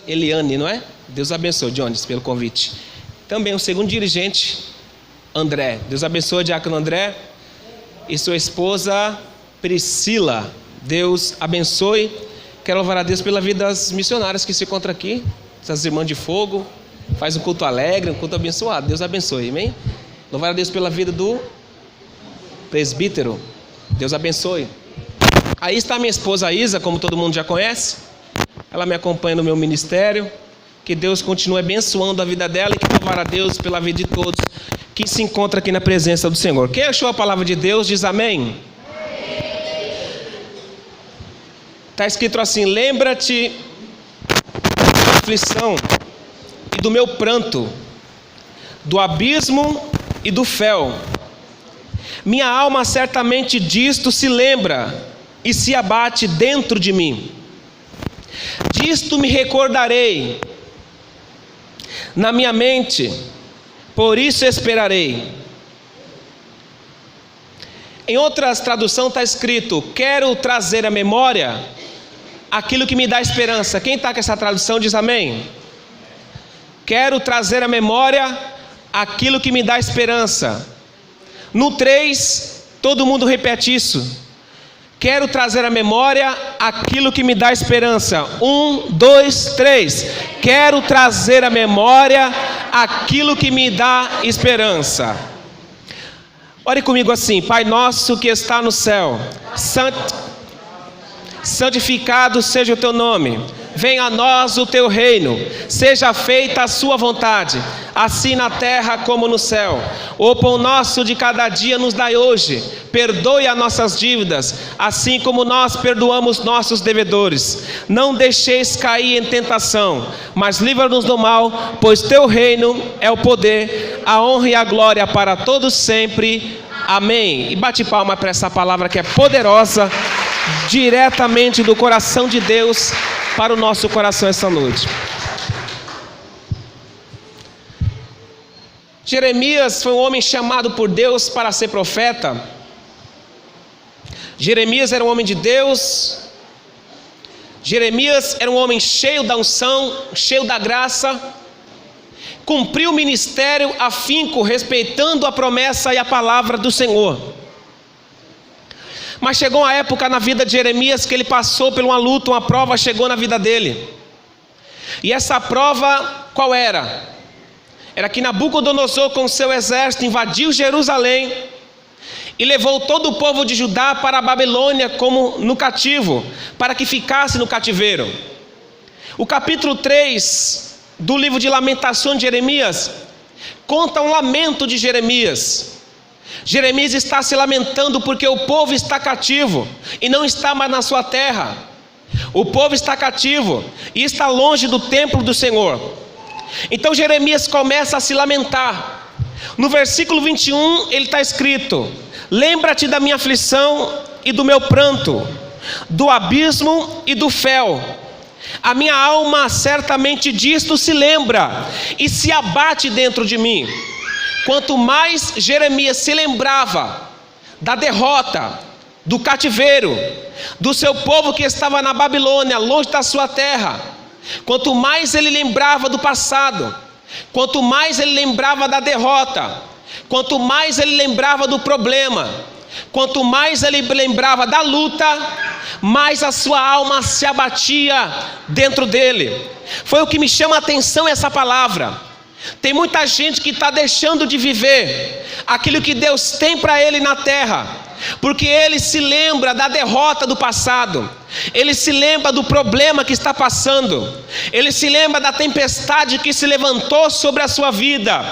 Eliane, não é? Deus abençoe, Jones, pelo convite. Também o segundo dirigente, André. Deus abençoe, diácono André. E sua esposa, Priscila. Deus abençoe. Quero louvar a Deus pela vida das missionárias que se encontram aqui. Essas irmãs de fogo. Faz um culto alegre, um culto abençoado. Deus abençoe, amém? Louvar a Deus pela vida do presbítero. Deus abençoe. Aí está minha esposa Isa, como todo mundo já conhece. Ela me acompanha no meu ministério. Que Deus continue abençoando a vida dela. E que louvar a Deus pela vida de todos que se encontram aqui na presença do Senhor. Quem achou a palavra de Deus diz amém. Está escrito assim: lembra-te da aflição e do meu pranto, do abismo e do fel. Minha alma certamente disto se lembra e se abate dentro de mim. Disto me recordarei na minha mente, por isso esperarei. Em outras traduções está escrito: quero trazer à memória aquilo que me dá esperança. Quem está com essa tradução diz amém. Quero trazer à memória aquilo que me dá esperança. No 3, todo mundo repete isso. Quero trazer à memória aquilo que me dá esperança. 1, 2, 3. Quero trazer à memória aquilo que me dá esperança. Ore comigo assim: Pai nosso que está no céu, santificado seja o teu nome. Venha a nós o teu reino, seja feita a sua vontade, assim na terra como no céu. O pão nosso de cada dia nos dai hoje. Perdoe as nossas dívidas, assim como nós perdoamos nossos devedores. Não deixeis cair em tentação, mas livra-nos do mal, pois teu reino é o poder, a honra e a glória para todos sempre. Amém. E bate palma para essa palavra que é poderosa, diretamente do coração de Deus para o nosso coração essa noite. Jeremias foi um homem chamado por Deus para ser profeta. Jeremias era um homem de Deus. Jeremias era um homem cheio da unção, cheio da graça. Cumpriu o ministério afinco, respeitando a promessa e a palavra do Senhor. Mas chegou uma época na vida de Jeremias que ele passou por uma luta, uma prova chegou na vida dele. E essa prova qual era? Era que Nabucodonosor com seu exército invadiu Jerusalém e levou todo o povo de Judá para a Babilônia como no cativo, para que ficasse no cativeiro. O capítulo 3 do livro de Lamentações de Jeremias conta um lamento de Jeremias. Jeremias está se lamentando porque o povo está cativo e não está mais na sua terra. O povo está cativo e está longe do templo do Senhor. Então Jeremias começa a se lamentar. No versículo 21 ele está escrito: lembra-te da minha aflição e do meu pranto, do abismo e do fel. A minha alma certamente disto se lembra e se abate dentro de mim. Quanto mais Jeremias se lembrava da derrota, do cativeiro, do seu povo que estava na Babilônia, longe da sua terra, quanto mais ele lembrava do passado, quanto mais ele lembrava da derrota, quanto mais ele lembrava do problema, quanto mais ele lembrava da luta, mais a sua alma se abatia dentro dele. Foi o que me chama a atenção essa palavra. Tem muita gente que está deixando de viver aquilo que Deus tem para ele na terra, porque ele se lembra da derrota do passado, ele se lembra do problema que está passando, ele se lembra da tempestade que se levantou sobre a sua vida.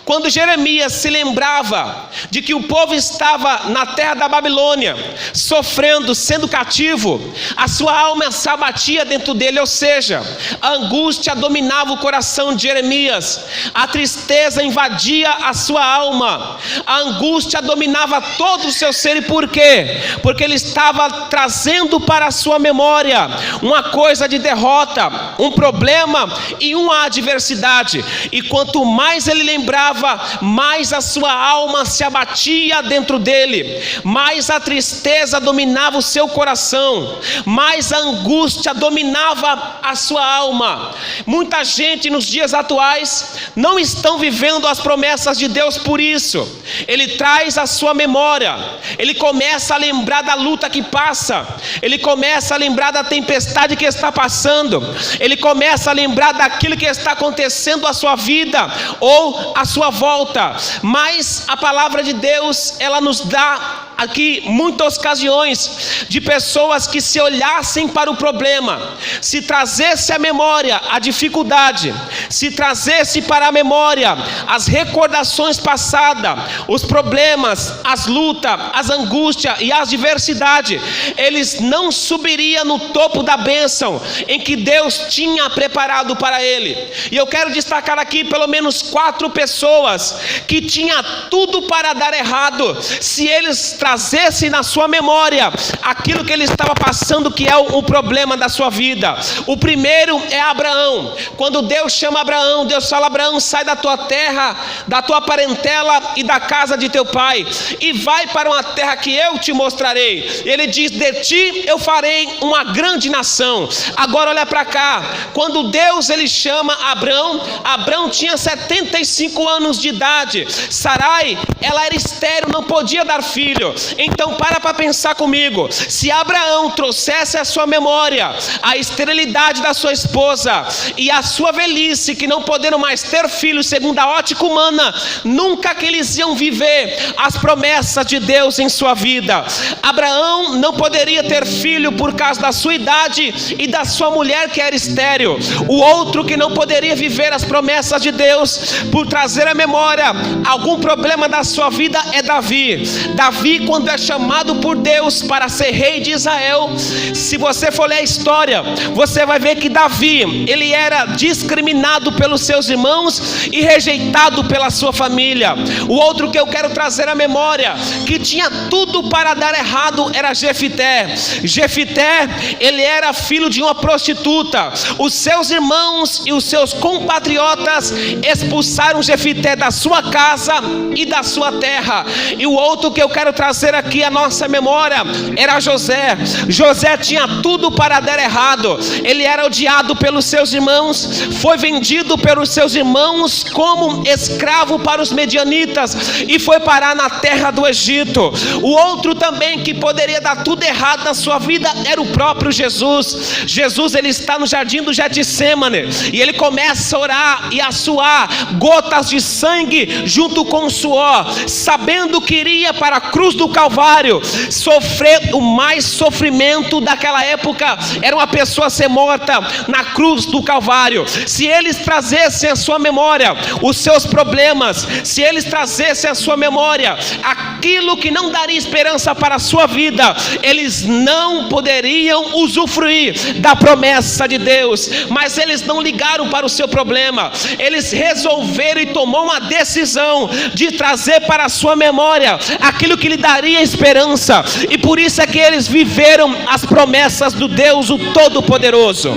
Quando Jeremias se lembrava de que o povo estava na terra da Babilônia, sofrendo, sendo cativo, a sua alma se abatia dentro dele, ou seja, a angústia dominava o coração de Jeremias, a tristeza invadia a sua alma, a angústia dominava todo o seu ser. E por quê? Porque ele estava trazendo para a sua memória uma coisa de derrota, um problema e uma adversidade. E quanto mais ele lembrava, mais a sua alma se abatia dentro dele, mais a tristeza dominava o seu coração, mais a angústia dominava a sua alma. Muita gente nos dias atuais não estão vivendo as promessas de Deus por isso. Ele traz a sua memória, ele começa a lembrar da luta que passa, ele começa a lembrar da tempestade que está passando, ele começa a lembrar daquilo que está acontecendo à sua vida ou à sua volta. Mas a palavra de Deus, ela nos dá aqui muitas ocasiões de pessoas que se olhassem para o problema, se trazesse à memória a dificuldade, se trazesse para a memória as recordações passadas, os problemas, as lutas, as angústias e as adversidades, eles não subiriam no topo da bênção em que Deus tinha preparado para ele. E eu quero destacar aqui pelo menos 4 pessoas que tinha tudo para dar errado, se eles trazesse na sua memória aquilo que ele estava passando, que é o problema da sua vida. O primeiro é Abraão. Quando Deus chama Abraão, Deus fala: Abraão, sai da tua terra, da tua parentela e da casa de teu pai, e vai para uma terra que eu te mostrarei. Ele diz: de ti eu farei uma grande nação. Agora olha para cá, quando Deus ele chama Abraão, Abraão tinha 75 anos de idade. Sarai, ela era estéril, não podia dar filho. Então para pensar comigo, se Abraão trouxesse à sua memória a esterilidade da sua esposa e a sua velhice, que não podendo mais ter filhos segundo a ótica humana, nunca que eles iam viver as promessas de Deus em sua vida. Abraão não poderia ter filho por causa da sua idade e da sua mulher que era estéril. O outro que não poderia viver as promessas de Deus por trazer à memória algum problema da sua vida é Davi. Davi, quando é chamado por Deus para ser rei de Israel, se você for ler a história, você vai ver que Davi, ele era discriminado pelos seus irmãos e rejeitado pela sua família. O outro que eu quero trazer à memória, que tinha tudo para dar errado, era Jefité. Jefité, ele era filho de uma prostituta. Os seus irmãos e os seus compatriotas expulsaram Jefité da sua casa e da sua terra. E o outro que eu quero trazer aqui à nossa memória era José. José tinha tudo para dar errado. Ele era odiado pelos seus irmãos, foi vendido pelos seus irmãos como escravo para os medianitas e foi parar na terra do Egito. O outro também que poderia dar tudo errado na sua vida era o próprio Jesus. Jesus, ele está no jardim do Getsêmani e ele começa a orar e a suar gotas de sangue junto com o suor, sabendo que iria para a cruz do Calvário sofrer o mais sofrimento daquela época, era uma pessoa ser morta na cruz do Calvário. Se eles trazessem à sua memória os seus problemas, se eles trazessem à sua memória aquilo que não daria esperança para a sua vida, eles não poderiam usufruir da promessa de Deus. Mas eles não ligaram para o seu problema, eles resolveram e tomou uma decisão de trazer para a sua memória aquilo que lhe daria esperança, e por isso é que eles viveram as promessas do Deus o Todo-Poderoso.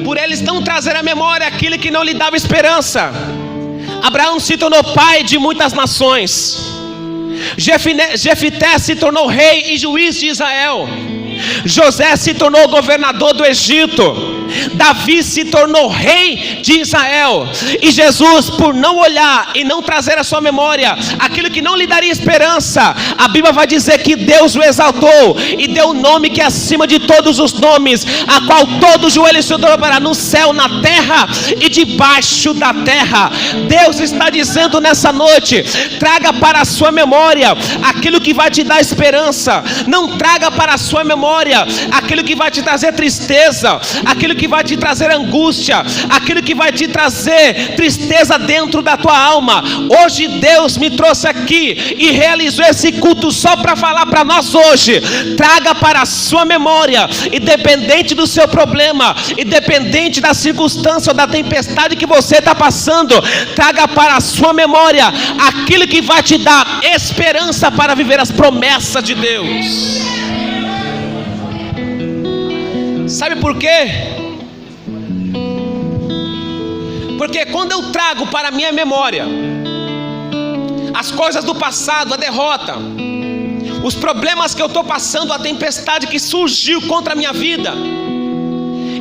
Por eles não trazer à memória aquilo que não lhe dava esperança, Abraão se tornou pai de muitas nações. Jefité se tornou rei e juiz de Israel. José se tornou governador do Egito. Davi se tornou rei de Israel. E Jesus, por não olhar e não trazer à sua memória aquilo que não lhe daria esperança, a Bíblia vai dizer que Deus o exaltou e deu um nome que é acima de todos os nomes, a qual todo joelho se dobrará no céu, na terra e debaixo da terra. Deus está dizendo nessa noite: traga para a sua memória aquilo que vai te dar esperança. Não traga para a sua memória aquilo que vai te trazer tristeza, aquilo que vai te trazer angústia, aquilo que vai te trazer tristeza dentro da tua alma. Hoje Deus me trouxe aqui e realizou esse culto só para falar para nós hoje: traga para a sua memória, independente do seu problema, independente da circunstância ou da tempestade que você está passando, traga para a sua memória aquilo que vai te dar esperança para viver as promessas de Deus. Sabe por quê? Porque quando eu trago para a minha memória as coisas do passado, a derrota, os problemas que eu estou passando, a tempestade que surgiu contra a minha vida,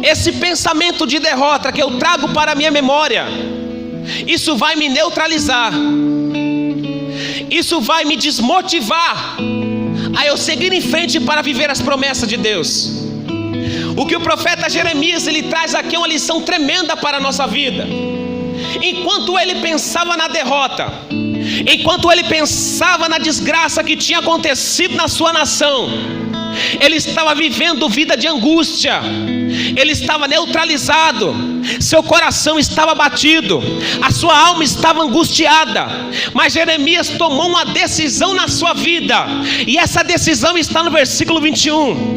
esse pensamento de derrota que eu trago para a minha memória, isso vai me neutralizar, isso vai me desmotivar a eu seguir em frente para viver as promessas de Deus. O que o profeta Jeremias ele traz aqui é uma lição tremenda para a nossa vida. Enquanto ele pensava na derrota, enquanto ele pensava na desgraça que tinha acontecido na sua nação, ele estava vivendo vida de angústia, ele estava neutralizado, seu coração estava batido, a sua alma estava angustiada. Mas Jeremias tomou uma decisão na sua vida, e essa decisão está no versículo 21.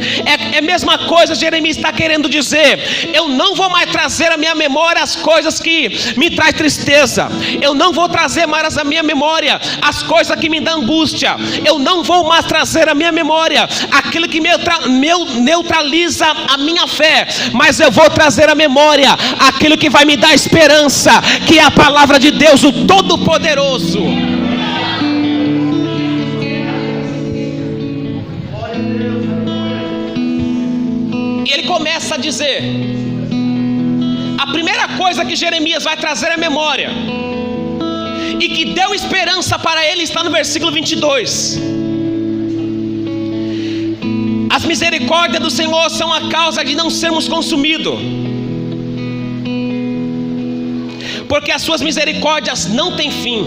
É a mesma coisa, Jeremias está querendo dizer: eu não vou mais trazer à minha memória as coisas que me traz tristeza, eu não vou trazer mais à minha memória as coisas que me dão angústia, eu não vou mais trazer à minha memória aquilo que neutraliza a minha fé, mas eu vou trazer à memória aquilo que vai me dar esperança, que é a palavra de Deus, o Todo-Poderoso. E ele começa a dizer, a primeira coisa que Jeremias vai trazer à memória, e que deu esperança para ele, está no versículo 22. As misericórdias do Senhor são a causa de não sermos consumidos, porque as suas misericórdias não têm fim.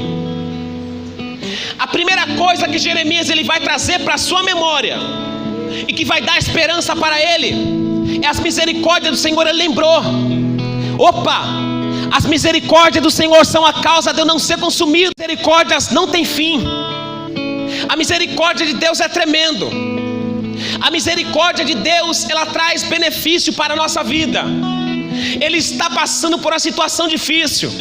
A primeira coisa que Jeremias ele vai trazer para a sua memória, e que vai dar esperança para ele, é as misericórdias do Senhor. Ele lembrou: opa, as misericórdias do Senhor são a causa de eu não ser consumido. As misericórdias não têm fim. A misericórdia de Deus é tremendo. A misericórdia de Deus, ela traz benefício para a nossa vida. Ele está passando por uma situação difícil,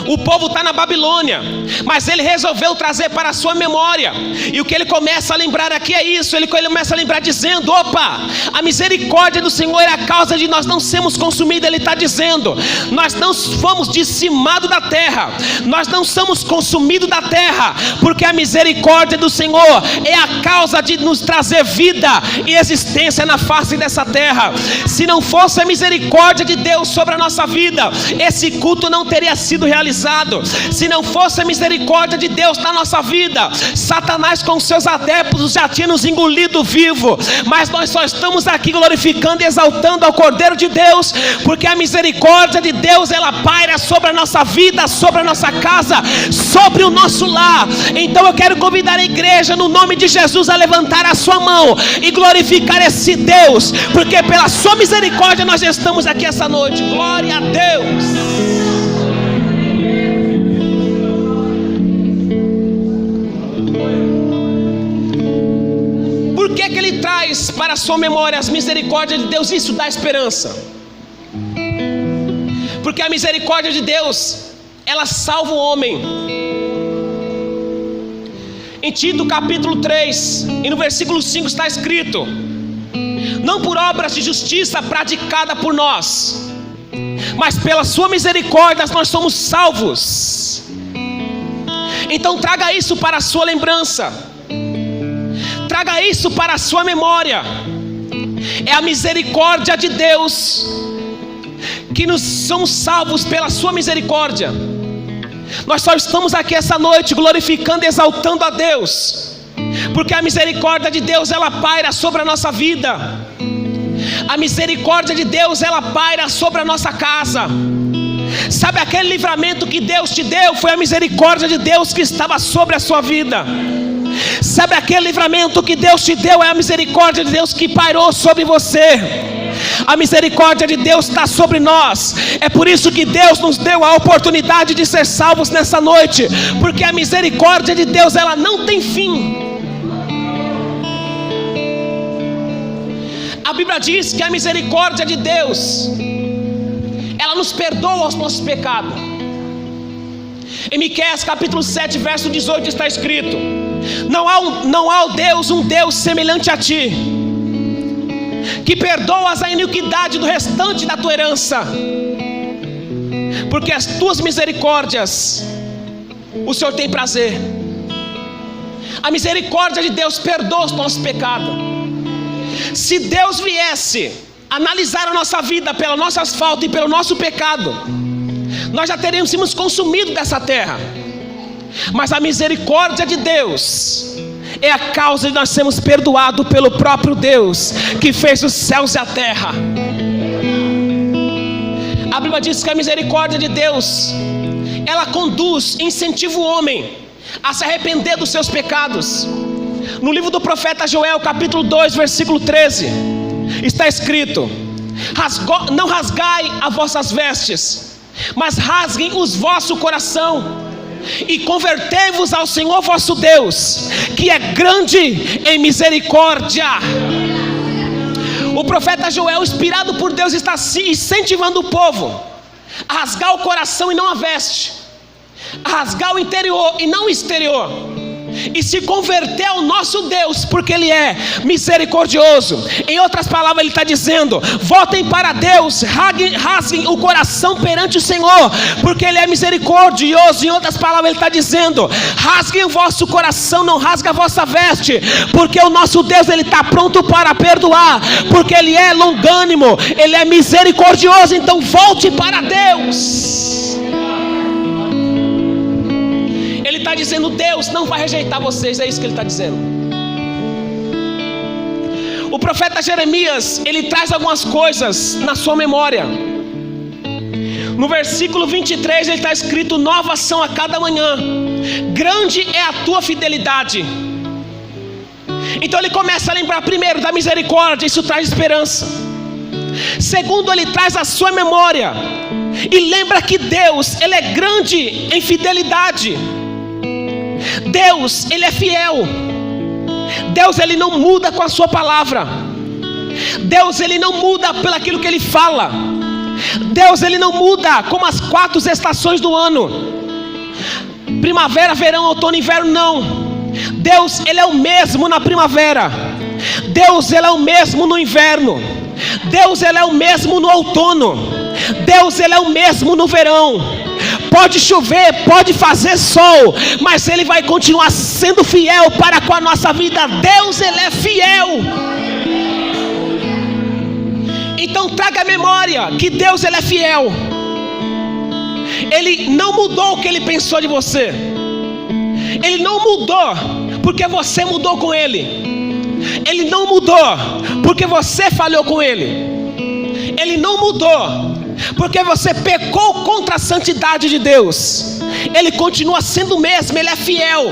o povo está na Babilônia, mas ele resolveu trazer para a sua memória, e o que ele começa a lembrar aqui é isso. Ele começa a lembrar dizendo: opa, a misericórdia do Senhor é a causa de nós não sermos consumidos. Ele está dizendo: nós não fomos dizimados da terra, nós não somos consumidos da terra, porque a misericórdia do Senhor é a causa de nos trazer vida e existência na face dessa terra. Se não fosse a misericórdia de Deus sobre a nossa vida, esse culto não teria sido realizado. Se não fosse a misericórdia de Deus na nossa vida, Satanás com seus adeptos já tinha nos engolido vivo. Mas nós só estamos aqui glorificando e exaltando ao Cordeiro de Deus, porque a misericórdia de Deus ela paira sobre a nossa vida, sobre a nossa casa, sobre o nosso lar. Então eu quero convidar a igreja no nome de Jesus a levantar a sua mão e glorificar esse Deus, porque pela sua misericórdia nós estamos aqui essa noite. Glória a Deus. Por que ele traz para a sua memória as misericórdias de Deus? Isso dá esperança, porque a misericórdia de Deus ela salva o homem. Em Tito capítulo 3 e no versículo 5 está escrito: não por obras de justiça praticada por nós, mas pela sua misericórdia nós somos salvos. Então traga isso para a sua lembrança, traga isso para a sua memória. É a misericórdia de Deus que nos somos salvos pela sua misericórdia. Nós só estamos aqui essa noite glorificando e exaltando a Deus, porque a misericórdia de Deus ela paira sobre a nossa vida. A misericórdia de Deus ela paira sobre a nossa casa. Sabe, aquele livramento que Deus te deu foi a misericórdia de Deus que estava sobre a sua vida. Sabe, aquele livramento que Deus te deu é a misericórdia de Deus que pairou sobre você. A misericórdia de Deus está sobre nós. É por isso que Deus nos deu a oportunidade de ser salvos nessa noite, porque a misericórdia de Deus ela não tem fim. A Bíblia diz que a misericórdia de Deus ela nos perdoa os nossos pecados. Em Miqueias capítulo 7 verso 18 está escrito: não há um Deus semelhante a ti, que perdoas a iniquidade do restante da tua herança, porque as tuas misericórdias o Senhor tem prazer. A misericórdia de Deus perdoa os nossos pecados. Se Deus viesse analisar a nossa vida pelas nossas faltas e pelo nosso pecado, nós já teríamos sido consumidos dessa terra. Mas a misericórdia de Deus é a causa de nós sermos perdoados pelo próprio Deus que fez os céus e a terra. A Bíblia diz que a misericórdia de Deus, ela conduz, incentiva o homem a se arrepender dos seus pecados. No livro do profeta Joel, capítulo 2, versículo 13, está escrito: não rasgai as vossas vestes, mas rasguem os vosso coração, e convertei-vos ao Senhor vosso Deus, que é grande em misericórdia. O profeta Joel, inspirado por Deus, está incentivando o povo a rasgar o coração e não a veste, a rasgar o interior e não o exterior, e se converter ao nosso Deus, porque Ele é misericordioso. Em outras palavras, Ele está dizendo: voltem para Deus, rasguem o coração perante o Senhor, porque Ele é misericordioso. Em outras palavras, Ele está dizendo: rasguem o vosso coração, não rasguem a vossa veste, porque o nosso Deus, Ele está pronto para perdoar, porque Ele é longânimo, Ele é misericordioso. Então volte para Deus. Ele está dizendo: Deus não vai rejeitar vocês. É isso que ele está dizendo. O profeta Jeremias, ele traz algumas coisas na sua memória. No versículo 23 ele está escrito: novas são a cada manhã, grande é a tua fidelidade. Então ele começa a lembrar primeiro da misericórdia, isso traz esperança. Segundo, ele traz a sua memória e lembra que Deus, Ele é grande em fidelidade. Deus, Ele é fiel. Deus, Ele não muda com a sua palavra. Deus, Ele não muda pelo aquilo que Ele fala. Deus, Ele não muda como as 4 estações do ano: primavera, verão, outono e inverno. Não. Deus, Ele é o mesmo na primavera. Deus, Ele é o mesmo no inverno. Deus, Ele é o mesmo no outono. Deus, Ele é o mesmo no verão. Pode chover, pode fazer sol, mas Ele vai continuar sendo fiel para com a nossa vida. Deus, Ele é fiel. Então traga a memória que Deus, Ele é fiel. Ele não mudou o que Ele pensou de você. Ele não mudou porque você mudou com Ele. Ele não mudou porque você falhou com Ele. Ele não mudou porque você pecou contra a santidade de Deus. Ele continua sendo o mesmo, Ele é fiel.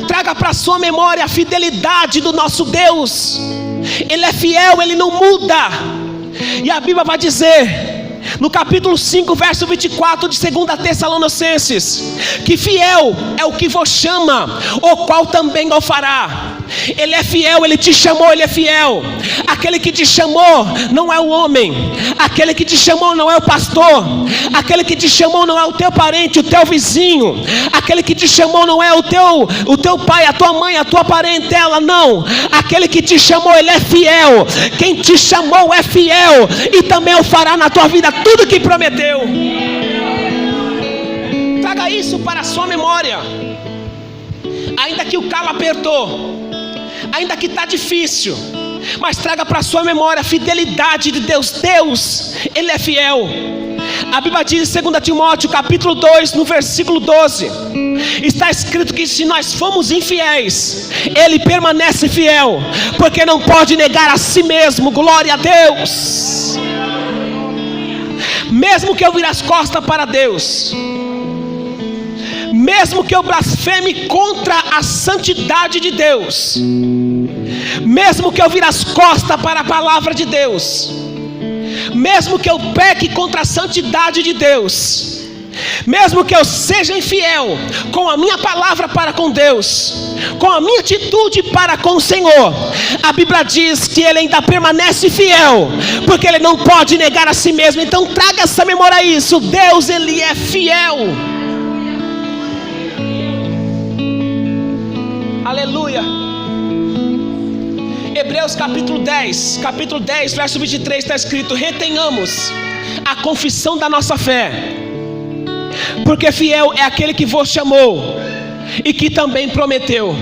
Traga para a sua memória a fidelidade do nosso Deus. Ele é fiel, Ele não muda. E a Bíblia vai dizer no capítulo 5, verso 24 de 2 Tessalonicenses, que fiel é o que vos chama, o qual também o fará. Ele é fiel, Ele te chamou, Ele é fiel. Aquele que te chamou não é o homem. Aquele que te chamou não é o pastor. Aquele que te chamou não é o teu parente, o teu vizinho. Aquele que te chamou não é o teu pai, a tua mãe, a tua parentela. Não. Aquele que te chamou, Ele é fiel. Quem te chamou é fiel e também o fará na tua vida tudo que prometeu. Traga isso para a sua memória. Ainda que o calo apertou, ainda que está difícil, mas traga para a sua memória a fidelidade de Deus. Deus, Ele é fiel. A Bíblia diz em 2 Timóteo capítulo 2, no versículo 12, está escrito que se nós formos infiéis, Ele permanece fiel, porque não pode negar a si mesmo. Glória a Deus. Mesmo que eu vire as costas para Deus, mesmo que eu blasfeme contra a santidade de Deus, mesmo que eu vire as costas para a palavra de Deus, mesmo que eu peque contra a santidade de Deus, mesmo que eu seja infiel com a minha palavra para com Deus, com a minha atitude para com o Senhor, a Bíblia diz que Ele ainda permanece fiel, porque Ele não pode negar a si mesmo. Então traga essa memória a isso. Deus, Ele é fiel. Aleluia. Hebreus capítulo 10, verso 23 está escrito: retenhamos a confissão da nossa fé, porque fiel é aquele que vos chamou e que também prometeu.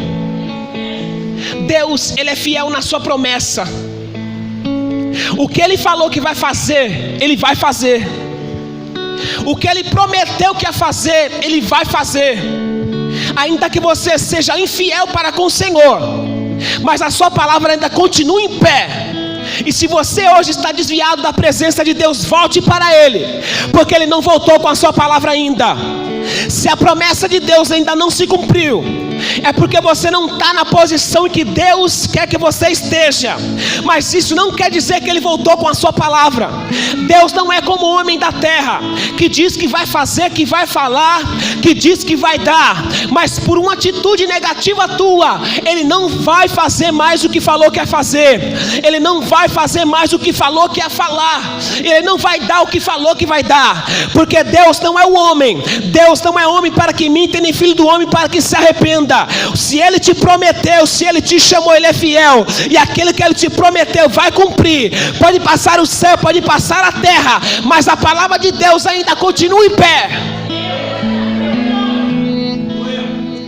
Deus, Ele é fiel na sua promessa. O que Ele falou que vai fazer, Ele vai fazer. O que Ele prometeu que ia fazer, Ele vai fazer. Ainda que você seja infiel para com o Senhor, mas a sua palavra ainda continua em pé. E se você hoje está desviado da presença de Deus, volte para Ele, porque Ele não voltou com a sua palavra ainda. Se a promessa de Deus ainda não se cumpriu, é porque você não está na posição em que Deus quer que você esteja. Mas isso não quer dizer que Ele voltou com a sua palavra. Deus não é como o homem da terra, que diz que vai fazer, que vai falar, que diz que vai dar, mas por uma atitude negativa tua, Ele não vai fazer mais o que falou que ia fazer. Ele não vai fazer mais o que falou que ia falar. Ele não vai dar o que falou que vai dar, porque Deus não é o homem. Deus não é homem para que minta, nem filho do homem para que se arrependa. Se Ele te prometeu, se Ele te chamou, Ele é fiel, e aquilo que Ele te prometeu vai cumprir. Pode passar o céu, pode passar a terra, mas a palavra de Deus ainda continua em pé.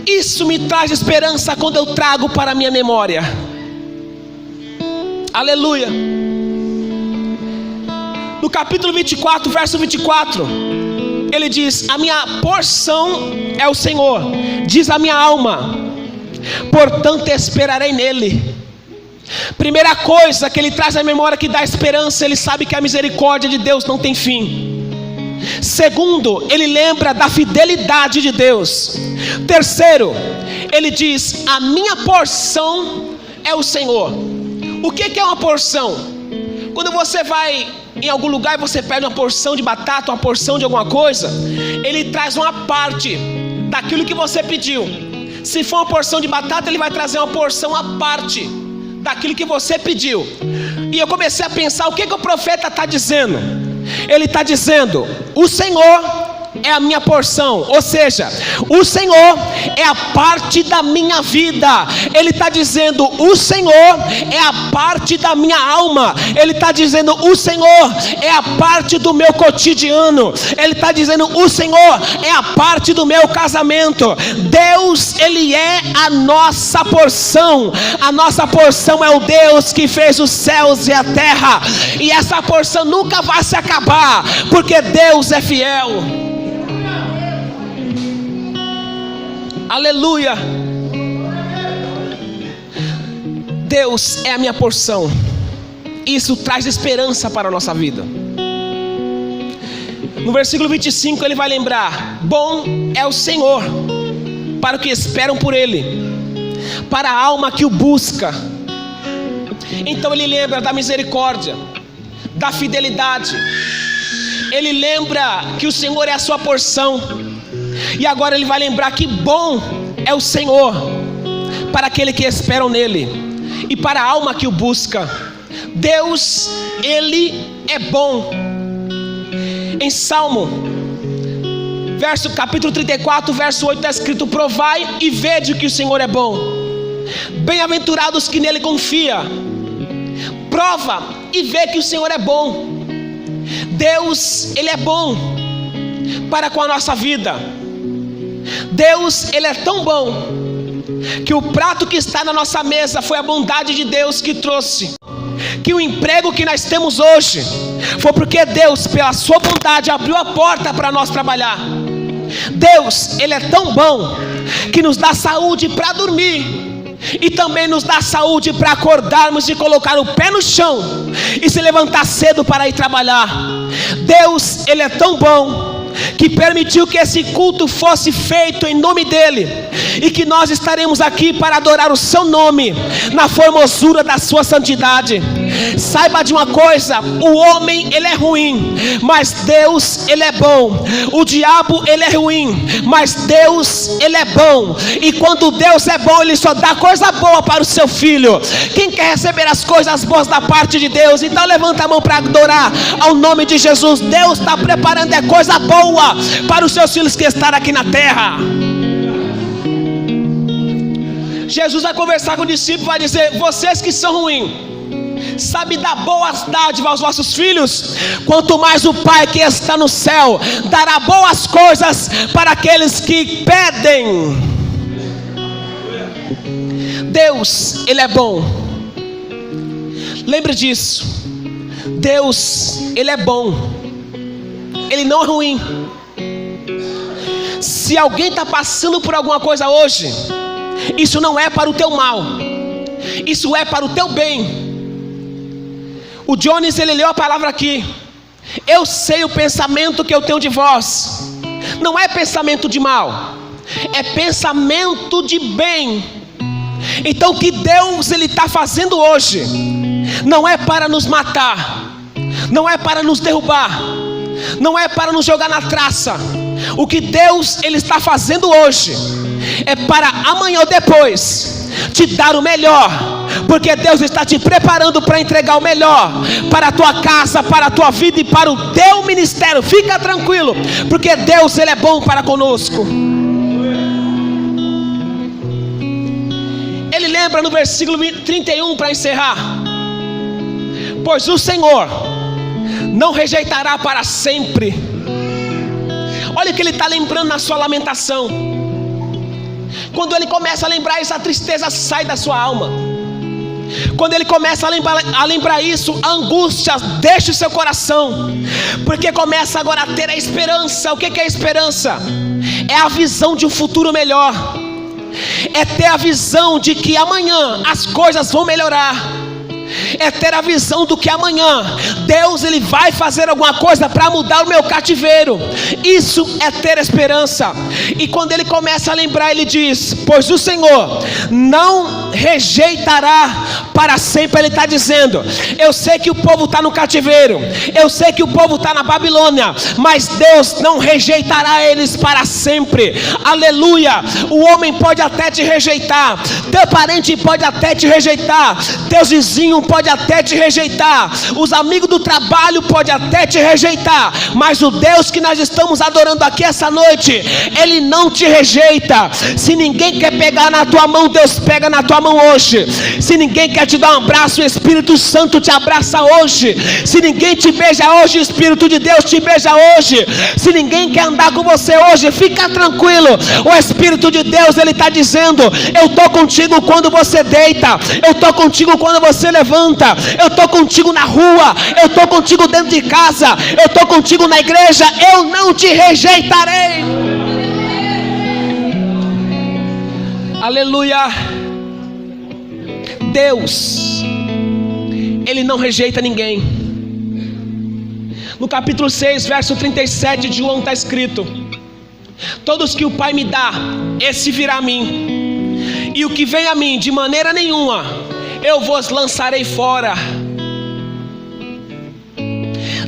Isso me traz esperança quando eu trago para a minha memória. Aleluia. No capítulo 24, verso 24, ele diz: a minha porção é o Senhor, diz a minha alma, portanto esperarei nele. Primeira coisa que ele traz à memória que dá esperança, ele sabe que a misericórdia de Deus não tem fim. Segundo, ele lembra da fidelidade de Deus. Terceiro, ele diz: a minha porção é o Senhor. O que é uma porção? Quando você vai em algum lugar e você pede uma porção de batata, uma porção de alguma coisa, ele traz uma parte daquilo que você pediu. Se for uma porção de batata, ele vai trazer uma porção à parte daquilo que você pediu. E eu comecei a pensar, o que o profeta está dizendo? Ele está dizendo: o Senhor é a minha porção, ou seja, o Senhor é a parte da minha vida. Ele está dizendo: o Senhor é a parte da minha alma. Ele está dizendo: o Senhor é a parte do meu cotidiano. Ele está dizendo: o Senhor é a parte do meu casamento. Deus, Ele é a nossa porção. A nossa porção é o Deus que fez os céus e a terra, e essa porção nunca vai se acabar, porque Deus é fiel. Aleluia. Deus é a minha porção. Isso traz esperança para a nossa vida. No versículo 25 ele vai lembrar: bom é o Senhor para os que esperam por Ele, para a alma que o busca. Então ele lembra da misericórdia, da fidelidade. Ele lembra que o Senhor é a sua porção. E agora ele vai lembrar que bom é o Senhor para aquele que esperam nele e para a alma que o busca. Deus, Ele é bom. Em Salmo, capítulo 34, verso 8 está escrito: provai e vede que o Senhor é bom. Bem-aventurados que nele confia. Prova e vê que o Senhor é bom. Deus, Ele é bom para com a nossa vida. Deus, Ele é tão bom que o prato que está na nossa mesa foi a bondade de Deus que trouxe. Que o emprego que nós temos hoje foi porque Deus, pela sua bondade, abriu a porta para nós trabalhar. Deus, Ele é tão bom que nos dá saúde para dormir e também nos dá saúde para acordarmos e colocar o pé no chão e se levantar cedo para ir trabalhar. Deus, Ele é tão bom que permitiu que esse culto fosse feito em nome dEle, e que nós estaremos aqui para adorar o seu nome na formosura da sua santidade. Saiba de uma coisa: o homem, ele é ruim, mas Deus, Ele é bom. O diabo, ele é ruim, mas Deus, Ele é bom. E quando Deus é bom, Ele só dá coisa boa para o seu filho. Quem quer receber as coisas boas da parte de Deus, então levanta a mão para adorar ao nome de Jesus. Deus está preparando coisa boa para os seus filhos que estão aqui na terra. Jesus vai conversar com o discípulo e vai dizer: vocês que são ruins, sabe dar boas dádivas aos vossos filhos, quanto mais o Pai que está no céu dará boas coisas para aqueles que pedem. Deus, Ele é bom. Lembre disso. Deus, Ele é bom. Ele não é ruim. Se alguém está passando por alguma coisa hoje, isso não é para o teu mal, isso é para o teu bem. O Jones, ele leu a palavra aqui: eu sei o pensamento que eu tenho de vós. Não é pensamento de mal, é pensamento de bem. Então o que Deus ele está fazendo hoje não é para nos matar, não é para nos derrubar, não é para nos jogar na traça. O que Deus ele está fazendo hoje é para amanhã ou depois te dar o melhor, porque Deus está te preparando para entregar o melhor para a tua casa, para a tua vida e para o teu ministério. Fica tranquilo, porque Deus ele é bom para conosco. Ele lembra no versículo 31 para encerrar: pois o Senhor não rejeitará para sempre. Olha o que ele está lembrando na sua lamentação. Quando ele começa a lembrar isso, a tristeza sai da sua alma. Quando ele começa a lembrar isso, a angústia deixa o seu coração, porque começa agora a ter a esperança. O que é a esperança? É a visão de um futuro melhor, é ter a visão de que amanhã as coisas vão melhorar, é ter a visão do que amanhã Deus ele vai fazer alguma coisa para mudar o meu cativeiro. Isso é ter esperança. E quando ele começa a lembrar, ele diz: pois o Senhor não rejeitará para sempre. Ele está dizendo: eu sei que o povo está no cativeiro, eu sei que o povo está na Babilônia, mas Deus não rejeitará eles para sempre. Aleluia. O homem pode até te rejeitar, teu parente pode até te rejeitar, teus vizinhos pode até te rejeitar, os amigos do trabalho pode até te rejeitar, mas o Deus que nós estamos adorando aqui essa noite, Ele não te rejeita. Se ninguém quer pegar na tua mão, Deus pega na tua mão hoje. Se ninguém quer te dar um abraço, o Espírito Santo te abraça hoje. Se ninguém te beija hoje, o Espírito de Deus te beija hoje. Se ninguém quer andar com você hoje, fica tranquilo, o Espírito de Deus ele está dizendo: eu estou contigo quando você deita, eu estou contigo quando você levanta, eu estou contigo na rua, eu estou contigo dentro de casa, eu estou contigo na igreja, eu não te rejeitarei. Aleluia. Deus, Ele não rejeita ninguém. No capítulo 6, verso 37 de João está escrito: todos que o Pai me dá, esse virá a mim, e o que vem a mim, de maneira nenhuma eu vos lançarei fora.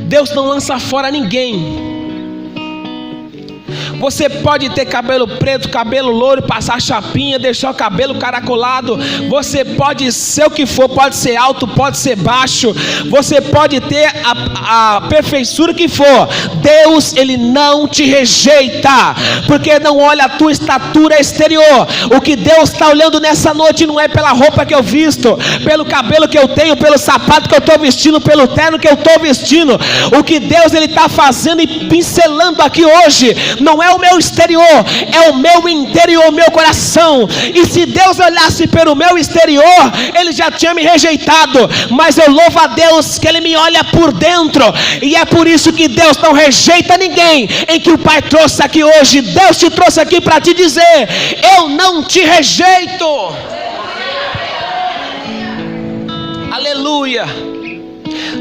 Deus não lança fora ninguém. Você pode ter cabelo preto, cabelo louro, passar chapinha, deixar o cabelo caracolado. Você pode ser o que for, pode ser alto, pode ser baixo. Você pode ter a perfeição que for. Deus, Ele não te rejeita, porque não olha a tua estatura exterior. O que Deus está olhando nessa noite não é pela roupa que eu visto, pelo cabelo que eu tenho, pelo sapato que eu estou vestindo, pelo terno que eu estou vestindo. O que Deus Ele está fazendo e pincelando aqui hoje não é o meu exterior, é o meu interior, o meu coração. E se Deus olhasse pelo meu exterior, Ele já tinha me rejeitado, mas eu louvo a Deus que Ele me olha por dentro, e é por isso que Deus não rejeita ninguém. Em que o Pai trouxe aqui hoje, Deus te trouxe aqui para te dizer: eu não te rejeito. Aleluia.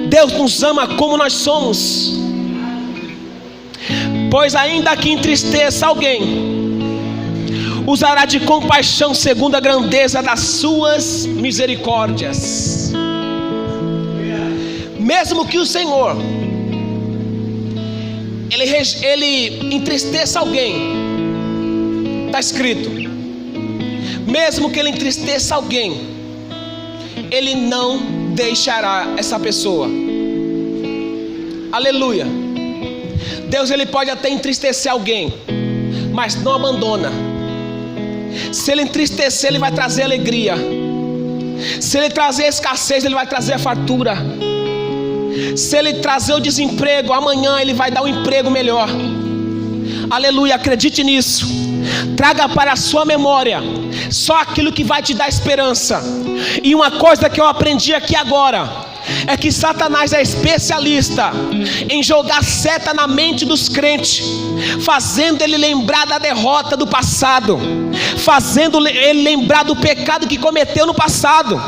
Deus nos ama como nós somos. Pois ainda que entristeça alguém, usará de compaixão segundo a grandeza das suas misericórdias. Mesmo que o Senhor ele entristeça alguém, está escrito, mesmo que ele entristeça alguém, Ele não deixará essa pessoa. Aleluia. Deus ele pode até entristecer alguém, mas não abandona. Se ele entristecer, ele vai trazer alegria. Se ele trazer escassez, ele vai trazer a fartura. Se ele trazer o desemprego, amanhã ele vai dar um emprego melhor. Aleluia, acredite nisso. Traga para a sua memória só aquilo que vai te dar esperança. E uma coisa que eu aprendi aqui agora é que Satanás é especialista em jogar seta na mente dos crentes, fazendo ele lembrar da derrota do passado, fazendo ele lembrar do pecado que cometeu no passado,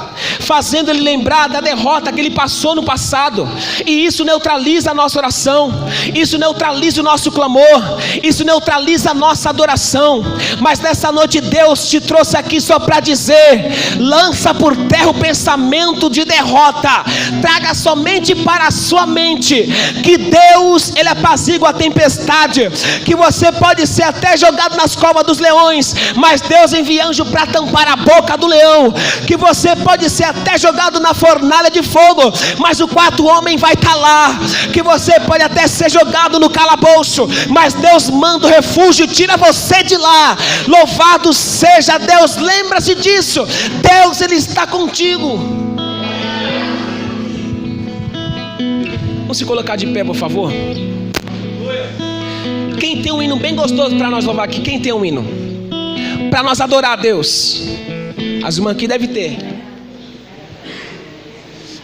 fazendo ele lembrar da derrota que ele passou no passado. E isso neutraliza a nossa oração, isso neutraliza o nosso clamor, isso neutraliza a nossa adoração. Mas nessa noite Deus te trouxe aqui só para dizer: lança por terra o pensamento de derrota. Traga somente para a sua mente que Deus, ele apazigua a tempestade, que você pode ser até jogado nas covas dos leões, mas Deus envia anjo para tampar a boca do leão, que você pode ser até jogado na fornalha de fogo, mas o quarto homem vai estar lá, que você pode até ser jogado no calabouço, mas Deus manda o refúgio e tira você de lá. Louvado seja Deus. Lembra-se disso, Deus, ele está contigo. Vamos se colocar de pé, por favor. Quem tem um hino bem gostoso para nós louvar aqui? Quem tem um hino para nós adorar a Deus? As irmãs aqui devem ter.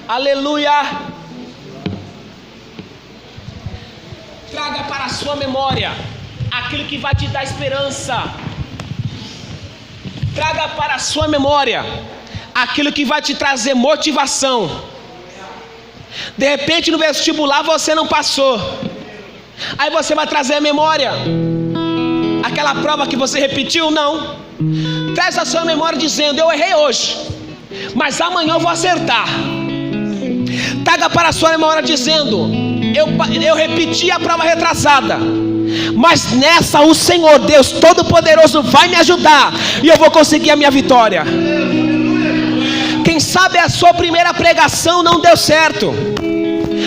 Aleluia. Traga para a sua memória aquilo que vai te dar esperança. Traga para a sua memória aquilo que vai te trazer motivação. De repente no vestibular você não passou, aí você vai trazer a memória aquela prova que você repetiu. Não, traz a sua memória dizendo: eu errei hoje, mas amanhã eu vou acertar. Traga para a sua memória dizendo: eu repeti a prova retrasada, mas nessa o Senhor Deus Todo-Poderoso vai me ajudar e eu vou conseguir a minha vitória. Quem sabe a sua primeira pregação não deu certo,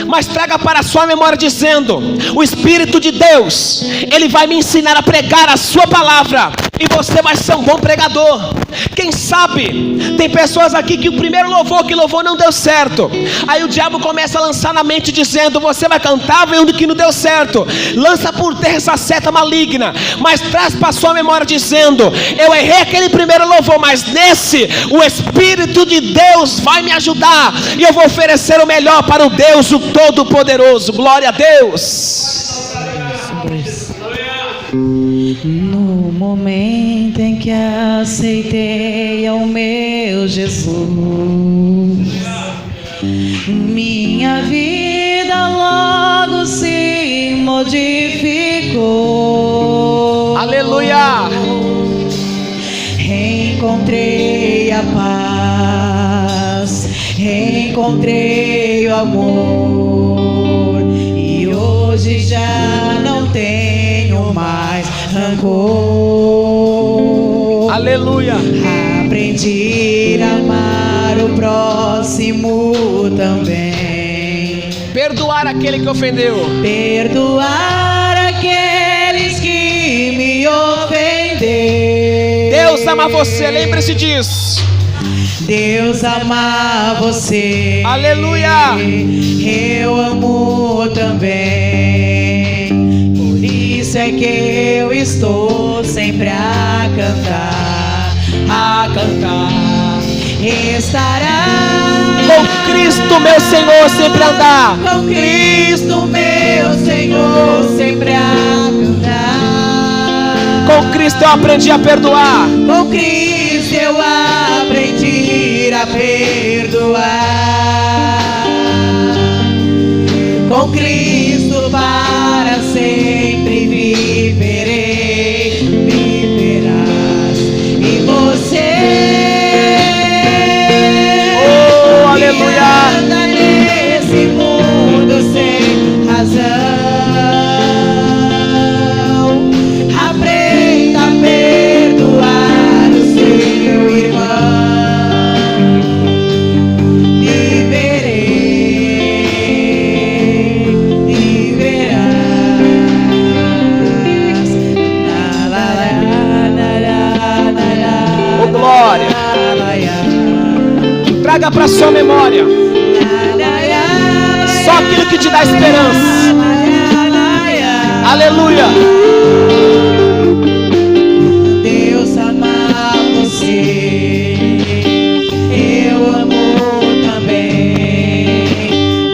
mas traga para a sua memória dizendo: o Espírito de Deus, ele vai me ensinar a pregar a sua palavra, e você vai ser um bom pregador. Quem sabe, tem pessoas aqui que o primeiro louvor que louvou não deu certo, aí o diabo começa a lançar na mente dizendo: você vai cantar vendo que não deu certo. Lança por terra essa seta maligna, mas traz para a sua memória dizendo: eu errei aquele primeiro louvor, mas nesse o Espírito de Deus vai me ajudar, e eu vou oferecer o melhor para o Deus, o Todo-Poderoso. Glória a Deus. No momento em que aceitei ao meu Jesus, minha vida logo se modificou. Aleluia. Encontrei a paz, encontrei o amor, e hoje já não tenho mais rancor. Aleluia. Aprendi a amar o próximo também, Perdoar aquele que ofendeu, perdoar aqueles que me ofenderam. Deus ama você, lembre-se disso. Deus ama você. Aleluia. Eu amo também. Por isso é que eu estou sempre a cantar, a cantar. Estará Com Cristo meu Senhor sempre andar. com Cristo meu Senhor sempre a cantar. Com Cristo eu aprendi a perdoar. Com Cristo eu aprendi a perdoar. Com Cristo para sempre viverei, viverás. E você, Oh, aleluia. anda nesse mundo sem razão. Aprenda a perdoar o seu irmão. Viverei, viverás. Traga para a sua memória só aquilo que te dá esperança. Aleluia. Deus ama você, eu amo também.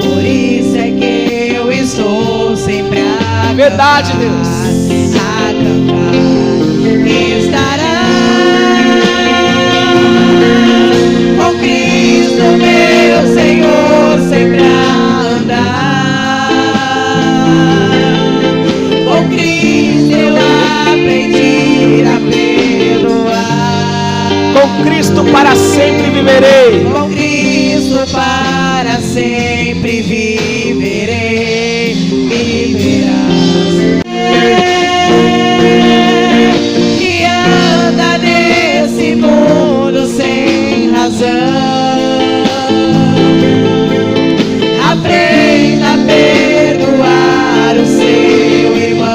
Por isso é que eu estou sempre a cantar. Verdade, Deus. A cantar. Estará com Cristo, meu Senhor, sempre a andar. Com Cristo eu aprendi a perdoar. Com Cristo para sempre viverei. Com Cristo para sempre viverei. Viverás. Que anda nesse mundo sem razão, aprenda a perdoar o seu irmão.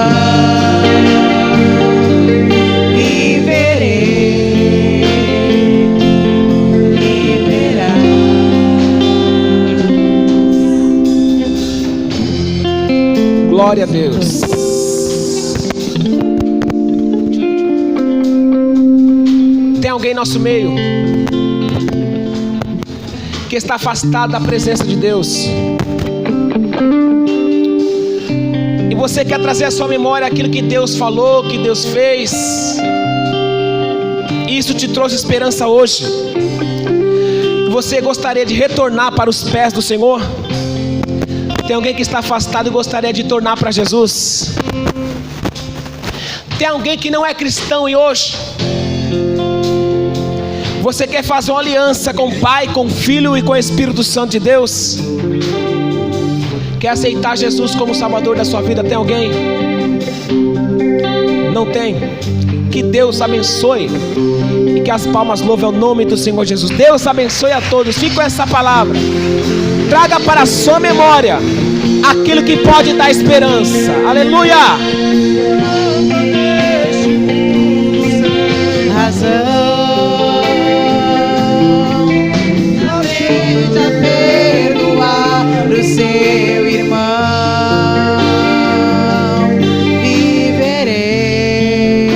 Viverei, viverá. Glória a Deus. Tem alguém em nosso meio que está afastado da presença de Deus, e você quer trazer à sua memória aquilo que Deus falou, que Deus fez, e isso te trouxe esperança hoje, e você gostaria de retornar para os pés do Senhor? Tem alguém que está afastado e gostaria de tornar para Jesus? Tem alguém que não é cristão e hoje você quer fazer uma aliança com o Pai, com o Filho e com o Espírito Santo de Deus? Quer aceitar Jesus como Salvador da sua vida? Tem alguém? Não tem? Que Deus abençoe e que as palmas louvem o nome do Senhor Jesus. Deus abençoe a todos. Fique com essa palavra. Traga para a sua memória aquilo que pode dar esperança. Aleluia! Razão. O seu irmão, viverei,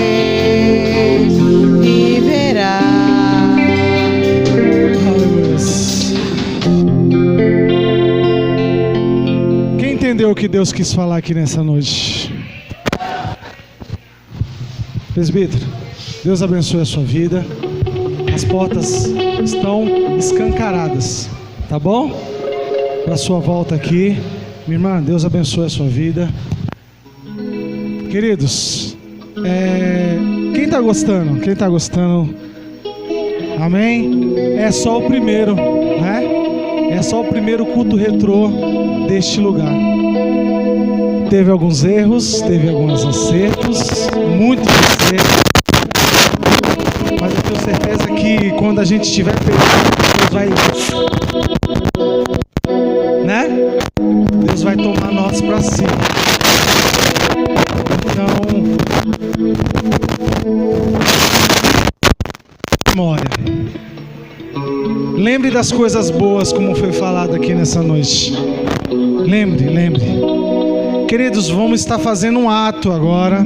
viverá. Quem entendeu o que Deus quis falar aqui nessa noite? Presbítero, Deus abençoe a sua vida. As portas estão escancaradas, tá bom? Para sua volta aqui, minha irmã, Deus abençoe a sua vida. Queridos, quem está gostando? Quem está gostando? Amém? É só o primeiro, né? É só o primeiro culto retrô deste lugar. Teve alguns erros, teve alguns acertos, muitos acertos. Mas eu tenho certeza que quando a gente estiver perto, Deus vai... né? Deus vai tomar nós para si. Então, memória. Lembre das coisas boas, como foi falado aqui nessa noite. Lembre. Queridos, vamos estar fazendo um ato agora.